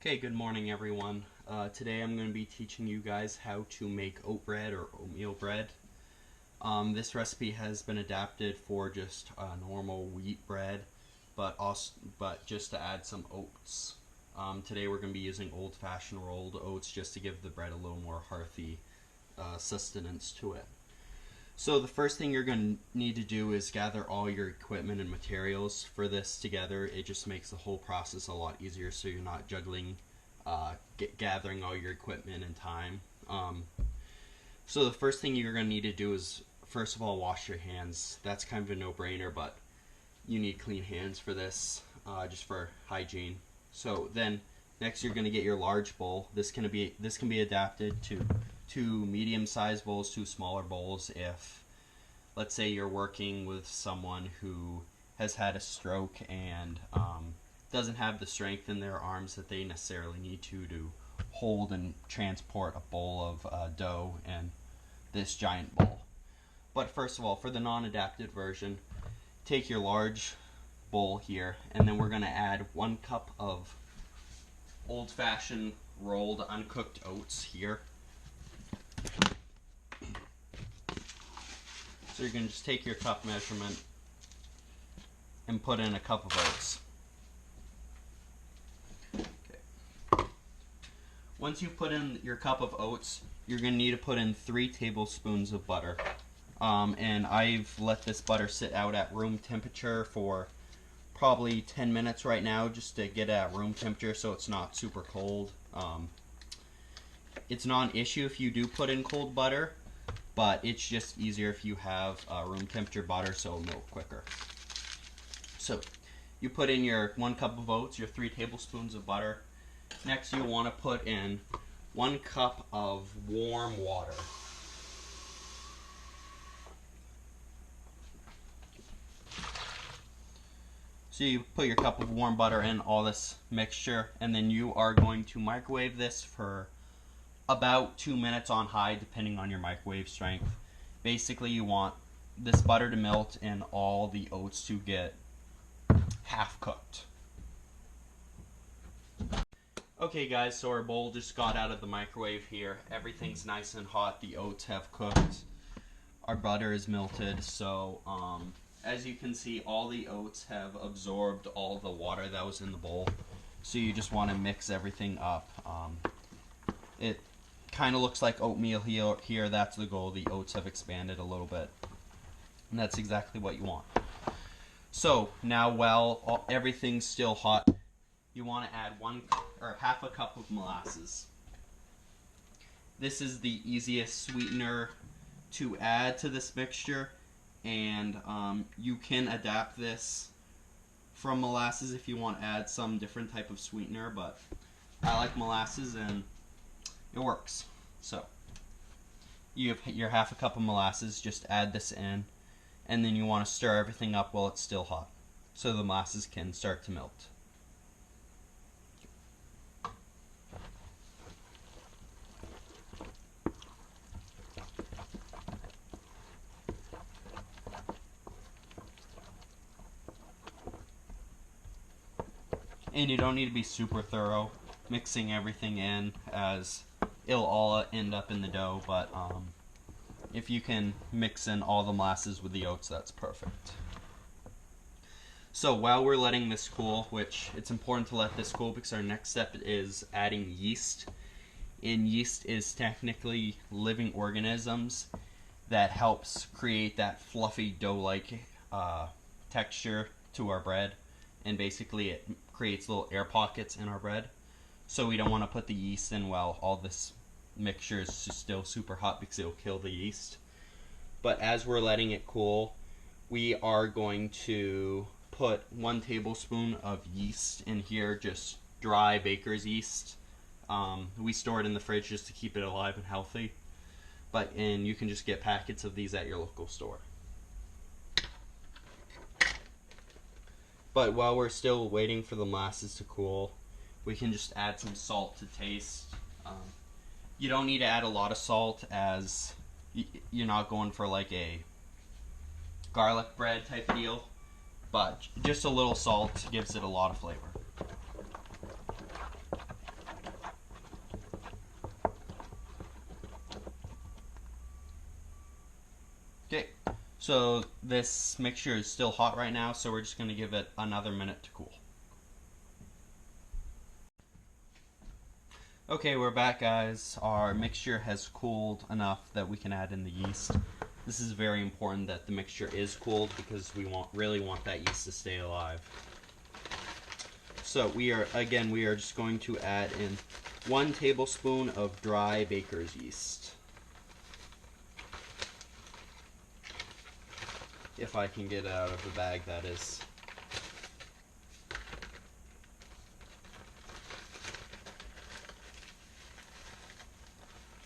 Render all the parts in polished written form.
Okay, good morning everyone. Today I'm going to be teaching you guys how to make oat bread or oatmeal bread. This recipe has been adapted for just normal wheat bread, but just to add some oats. Today we're going to be using old-fashioned rolled oats just to give the bread a little more hearty sustenance to it. So the first thing you're going to need to do is gather all your equipment and materials for this together. It just makes the whole process a lot easier so you're not juggling gathering all your equipment and time. So the first thing you're going to need to do is first of all wash your hands. That's kind of a no-brainer, but you need clean hands for this, just for hygiene. So then next you're going to get your large bowl. This can be adapted to two medium-sized bowls, two smaller bowls if, let's say, you're working with someone who has had a stroke and doesn't have the strength in their arms that they necessarily need to hold and transport a bowl of dough and this giant bowl. But first of all, for the non-adapted version, take your large bowl here, and then we're going to add 1 cup of old-fashioned rolled uncooked oats here. So you're going to just take your cup measurement and put in a cup of oats. Okay. Once you put in your cup of oats, you're going to need to put in 3 tablespoons of butter. And I've let this butter sit out at room temperature for probably 10 minutes right now, just to get it at room temperature so it's not super cold. It's not an issue if you do put in cold butter, but it's just easier if you have room temperature butter, so it'll melt quicker. So you put in your 1 cup of oats, your 3 tablespoons of butter. Next you'll want to put in 1 cup of warm water. So you put your cup of warm butter in all this mixture, and then you are going to microwave this for about 2 minutes on high, depending on your microwave strength. Basically, you want this butter to melt and all the oats to get half cooked. Okay guys, so our bowl just got out of the microwave here. Everything's nice and hot. The oats have cooked. Our butter is melted. So as you can see, all the oats have absorbed all the water that was in the bowl. So you just want to mix everything up. It kind of looks like oatmeal here. That's the goal. The oats have expanded a little bit, and that's exactly what you want. So now, while everything's still hot, you want to add half a cup of molasses. This is the easiest sweetener to add to this mixture, and you can adapt this from molasses if you want to add some different type of sweetener, but I like molasses and it works. So you have your half a cup of molasses, just add this in, and then you want to stir everything up while it's still hot so the molasses can start to melt. And you don't need to be super thorough mixing everything in, as it'll all end up in the dough, but if you can mix in all the molasses with the oats, that's perfect. So while we're letting this cool, which it's important to let this cool because our next step is adding yeast. And yeast is technically living organisms that helps create that fluffy dough-like texture to our bread, and basically it creates little air pockets in our bread. So we don't want to put the yeast in while all this mixture is still super hot because it'll kill the yeast. But as we're letting it cool, we are going to put 1 tablespoon of yeast in here, just dry baker's yeast. We store it in the fridge just to keep it alive and healthy. And you can just get packets of these at your local store. But while we're still waiting for the molasses to cool, we can just add some salt to taste. You don't need to add a lot of salt, as you're not going for like a garlic bread type deal, but just a little salt gives it a lot of flavor. So this mixture is still hot right now, so we're just going to give it another minute to cool. Okay, we're back, guys. Our mixture has cooled enough that we can add in the yeast. This is very important that the mixture is cooled because we really want that yeast to stay alive. So we are just going to add in 1 tablespoon of dry baker's yeast. If I can get it out of the bag, that is.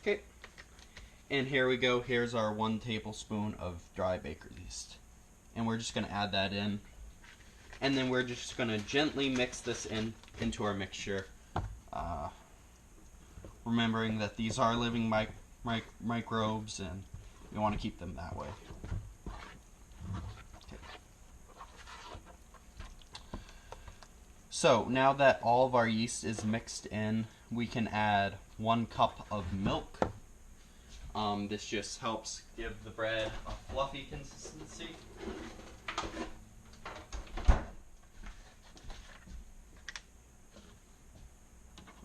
Okay, and here we go. Here's our 1 tablespoon of dry baker's yeast. And we're just going to add that in. And then we're just going to gently mix this into our mixture. Remembering that these are living microbes and we want to keep them that way. Okay. So now that all of our yeast is mixed in, we can add 1 cup of milk. This just helps give the bread a fluffy consistency.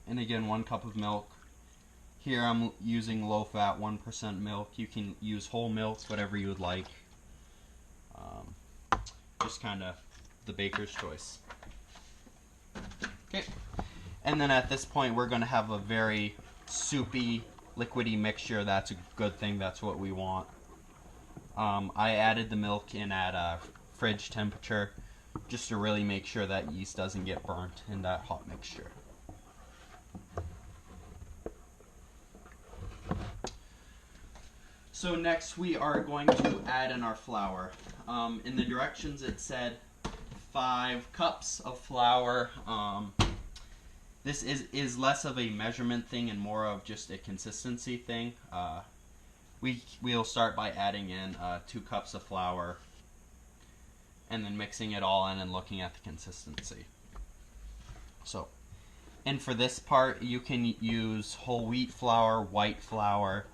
And again, 1 cup of milk. Here I'm using low-fat 1% milk. You can use whole milk, whatever you would like. Just kind of the baker's choice. Okay. And then at this point, we're going to have a very soupy, liquidy mixture. That's a good thing. That's what we want. I added the milk in at fridge temperature just to really make sure that yeast doesn't get burnt in that hot mixture. So next we are going to add in our flour. In the directions it said 5 cups of flour. This is less of a measurement thing and more of just a consistency thing. We'll start by adding in 2 cups of flour and then mixing it all in and looking at the consistency. So, and for this part you can use whole wheat flour, white flour.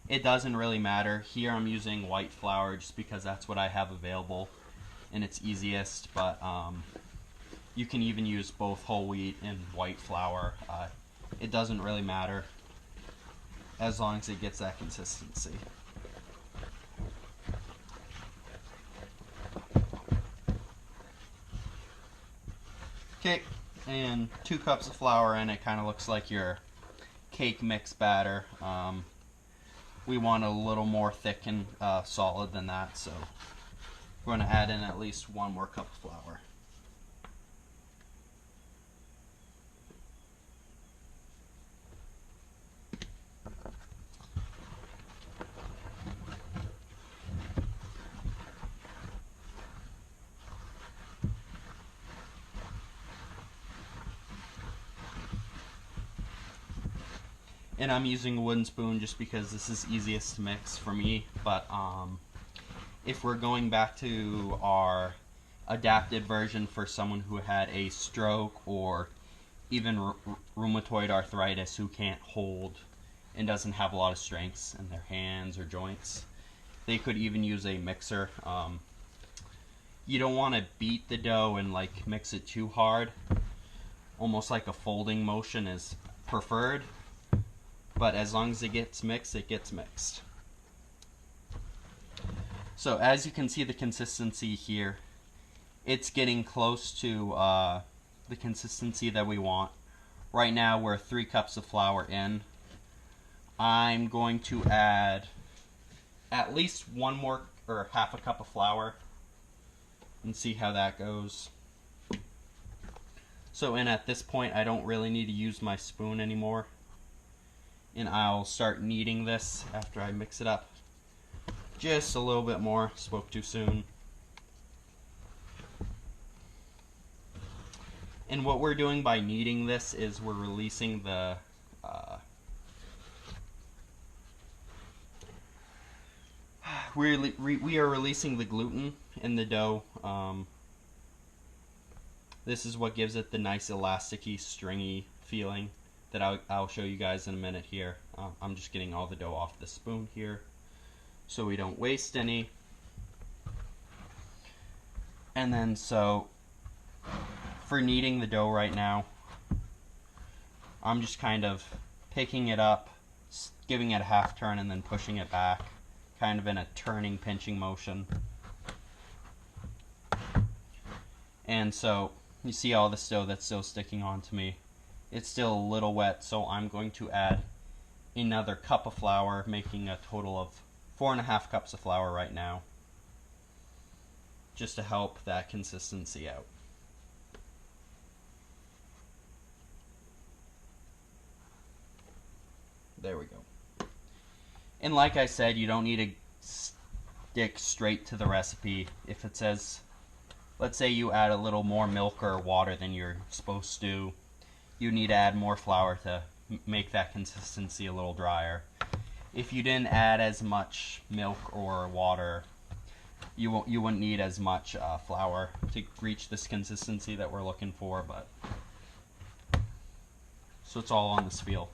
It doesn't really matter. Here I'm using white flour just because that's what I have available and it's easiest, but you can even use both whole wheat and white flour. It doesn't really matter as long as it gets that consistency. Okay, and 2 cups of flour in. It kind of looks like your cake mix batter. We want a little more thick and solid than that, so we're going to add in at least 1 more cup of flour. And I'm using a wooden spoon just because this is easiest to mix for me, but if we're going back to our adapted version for someone who had a stroke or even rheumatoid arthritis who can't hold and doesn't have a lot of strength in their hands or joints, they could even use a mixer. You don't want to beat the dough and like mix it too hard. Almost like a folding motion is preferred. But as long as it gets mixed, it gets mixed. So as you can see the consistency here, it's getting close to the consistency that we want. Right now we're 3 cups of flour in. I'm going to add at least 1 more or half a cup of flour and see how that goes. So and at this point I don't really need to use my spoon anymore. And I'll start kneading this after I mix it up. Just a little bit more. Spoke too soon. And what we're doing by kneading this is we're releasing the we are releasing the gluten in the dough. This is what gives it the nice elasticy, stringy feeling that I'll show you guys in a minute here. I'm just getting all the dough off the spoon here. so we don't waste any. And then so for kneading the dough right now, I'm just kind of picking it up, giving it a half turn, and then pushing it back, kind of in a turning, pinching motion. And so you see all this dough that's still sticking onto me. It's still a little wet, so I'm going to add another cup of flour, making a total of 4.5 cups of flour right now, just to help that consistency out. There we go. And like I said, you don't need to stick straight to the recipe. If it says, let's say you add a little more milk or water than you're supposed to, you need to add more flour to make that consistency a little drier. If you didn't add as much milk or water, you wouldn't need as much flour to reach this consistency that we're looking for. But so it's all on this feel.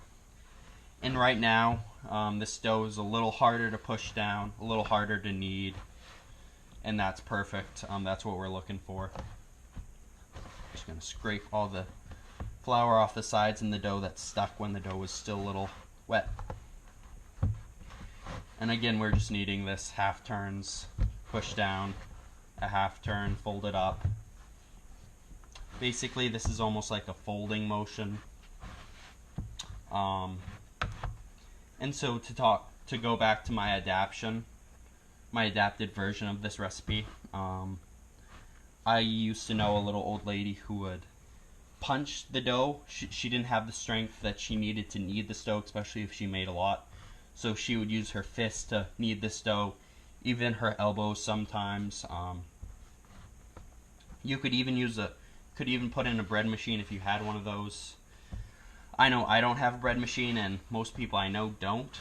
And right now, this dough is a little harder to push down, a little harder to knead, and that's perfect. That's what we're looking for. Just going to scrape all the flour off the sides and the dough that's stuck when the dough was still a little wet. And again, we're just kneading this half turns, push down, a half turn, fold it up. Basically, this is almost like a folding motion. And so to go back to my adapted version of this recipe, I used to know a little old lady who would punch the dough. She didn't have the strength that she needed to knead the dough, especially if she made a lot. So she would use her fist to knead this dough, even her elbows sometimes. You could even put in a bread machine if you had one of those. I know I don't have a bread machine, and most people I know don't.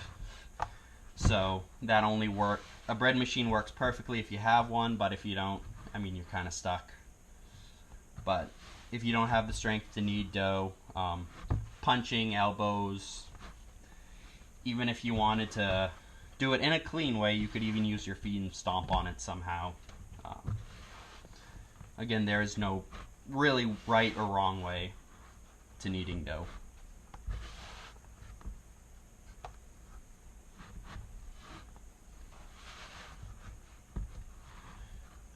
So that a bread machine works perfectly if you have one, but if you don't, I mean, you're kind of stuck. But if you don't have the strength to knead dough, punching, elbows, even if you wanted to do it in a clean way, you could even use your feet and stomp on it somehow. Again, there is no really right or wrong way to kneading dough.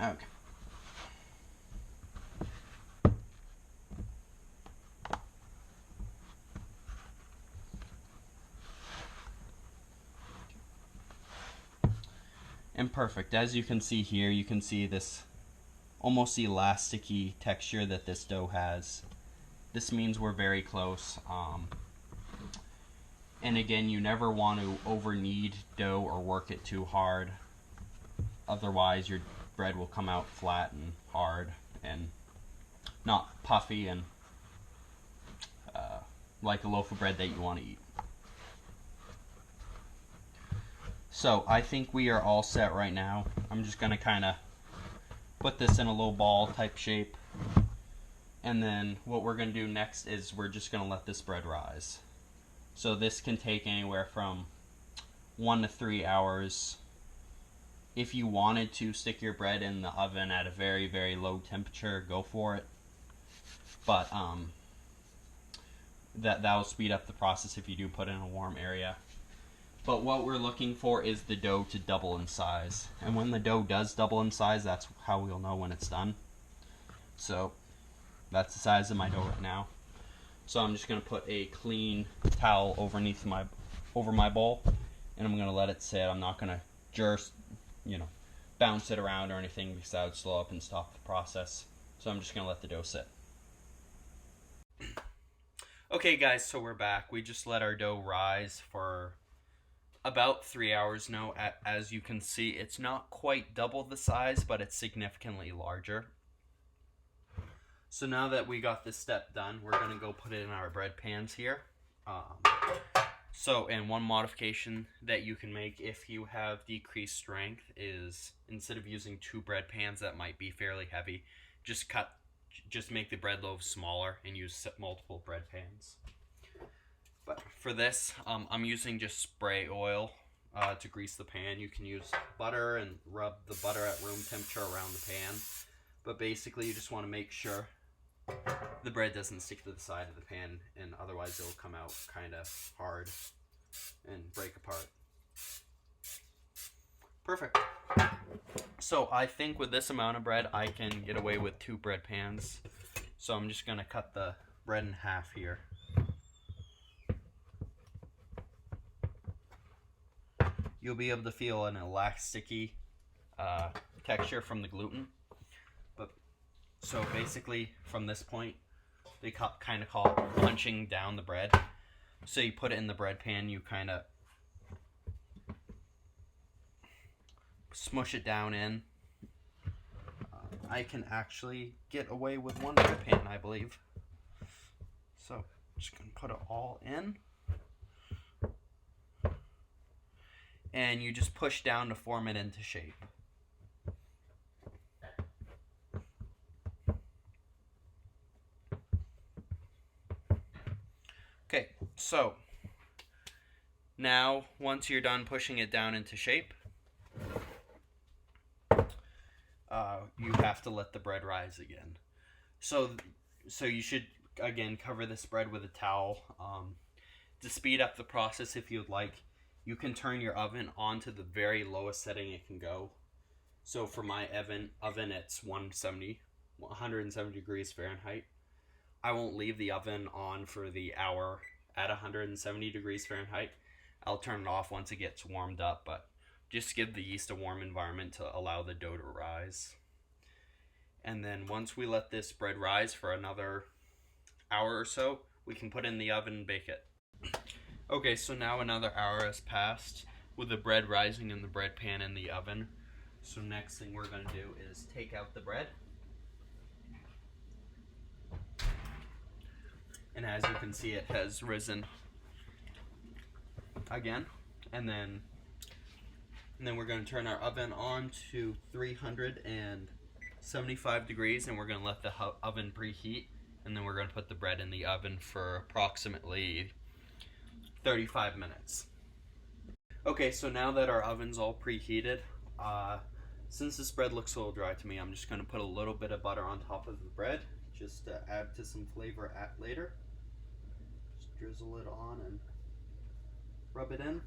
Okay. And perfect. As you can see here, you can see this almost elasticy texture that this dough has. This means we're very close. And again, you never want to over knead dough or work it too hard. Otherwise, your bread will come out flat and hard and not puffy and like a loaf of bread that you want to eat. So I think we are all set right now. I'm just going to kind of put this in a little ball type shape. And then what we're going to do next is we're just going to let this bread rise. So this can take anywhere from 1 to 3 hours. If you wanted to stick your bread in the oven at a very, very low temperature, go for it. But that will speed up the process if you do put it in a warm area. But what we're looking for is the dough to double in size. And when the dough does double in size, that's how we'll know when it's done. So that's the size of my dough right now. So I'm just going to put a clean towel over my bowl, and I'm going to let it sit. I'm not going to bounce it around or anything, because that would slow up and stop the process. So I'm just going to let the dough sit. Okay guys, so we're back. We just let our dough rise for about 3 hours now. As you can see, it's not quite double the size, but it's significantly larger. So now that we got this step done, we're going to go put it in our bread pans here. And one modification that you can make if you have decreased strength is, instead of using 2 bread pans that might be fairly heavy, just make the bread loaves smaller and use multiple bread pans. But for this, I'm using just spray oil to grease the pan. You can use butter and rub the butter at room temperature around the pan. But basically, you just want to make sure the bread doesn't stick to the side of the pan, and otherwise it'll come out kind of hard and break apart. Perfect. So I think with this amount of bread, I can get away with 2 bread pans. So I'm just going to cut the bread in half here. You'll be able to feel an elasticy texture from the gluten. So basically, from this point, they kind of call it punching down the bread. So you put it in the bread pan, you kind of smush it down in. I can actually get away with 1 bread pan, I believe. So I'm just going to put it all in. And you just push down to form it into shape. Okay, so now once you're done pushing it down into shape, you have to let the bread rise again. So you should again cover this bread with a towel. To speed up the process, if you'd like, you can turn your oven on to the very lowest setting it can go. So for my oven it's 170 degrees Fahrenheit. I won't leave the oven on for the hour at 170 degrees Fahrenheit. I'll turn it off once it gets warmed up, but just give the yeast a warm environment to allow the dough to rise. And then once we let this bread rise for another hour or so, we can put it in the oven and bake it. Okay, so now another hour has passed with the bread rising in the bread pan in the oven. So next thing we're going to do is take out the bread. And as you can see, it has risen again. And then we're going to turn our oven on to 375 degrees, and we're going to let the oven preheat. And then we're going to put the bread in the oven for approximately 35 minutes. Okay, so now that our oven's all preheated, since this bread looks a little dry to me, I'm just going to put a little bit of butter on top of the bread, just to add to some flavor later. Just drizzle it on and rub it in.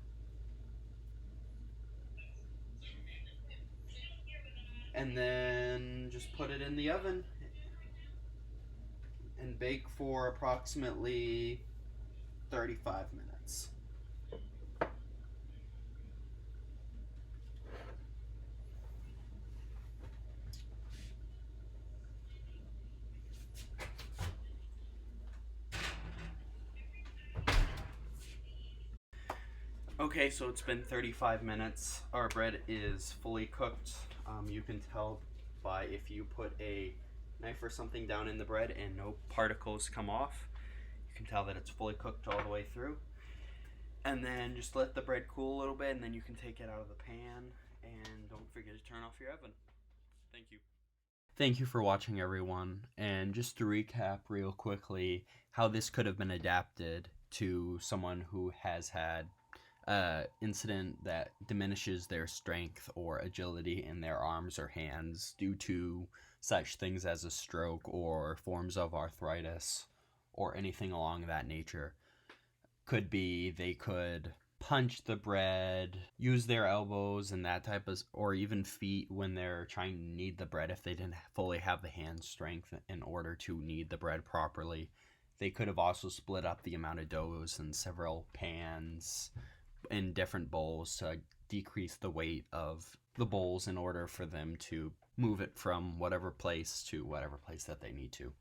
And then just put it in the oven and bake for approximately 35 minutes. Okay, so it's been 35 minutes. Our bread is fully cooked. You can tell by if you put a knife or something down in the bread and no particles come off. You can tell that it's fully cooked all the way through. And then just let the bread cool a little bit, and then you can take it out of the pan. And don't forget to turn off your oven. Thank you. Thank you for watching, everyone. And just to recap real quickly how this could have been adapted to someone who has had incident that diminishes their strength or agility in their arms or hands due to such things as a stroke or forms of arthritis or anything along that nature. Could be they could punch the bread, use their elbows and that type of, or even feet when they're trying to knead the bread if they didn't fully have the hand strength in order to knead the bread properly. They could have also split up the amount of doughs in several pans in different bowls to decrease the weight of the bowls in order for them to move it from whatever place to whatever place that they need to.